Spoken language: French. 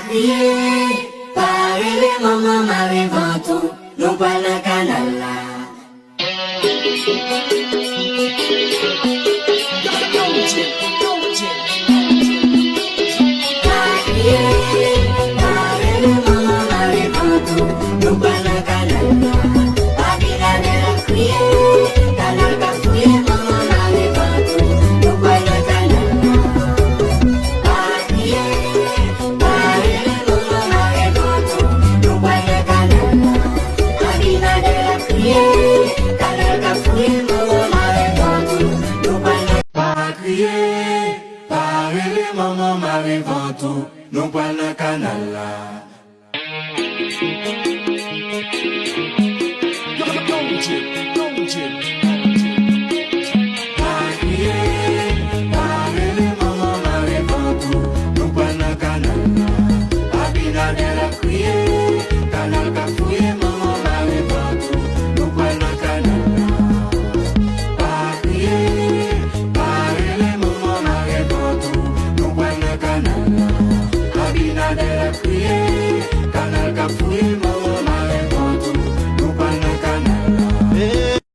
crier, pas rêver, maman m'arrive en tout, non pas le canal là. Pas crier, pas rêver, maman m'arrive en tout, non pas le canal là. Pas qu'il a de la crier, canal qu'a fouillé, maman m'arrive en tout, non pas le canal là. Pas crier, pas rêver, maman m'arrive en tout, non pas le canal là. Pas qu'il a de la crier, canal qu'a fouillé, maman m'arrive en tout, non pas le. Pas crier, pas rêver, maman m'arrive en tout, non pas le canal là. Pas crier, pas rêver, maman m'arrive en tout, non pas le canal là. Pas bien de la crier, canal qu'a fouillé, maman m'arrive en tout, non pas le canal là. Pas crier, pas rêver, maman m'arrive en tout, non pas le canal là. Pas bien de la crier, canal qu'a fouillé,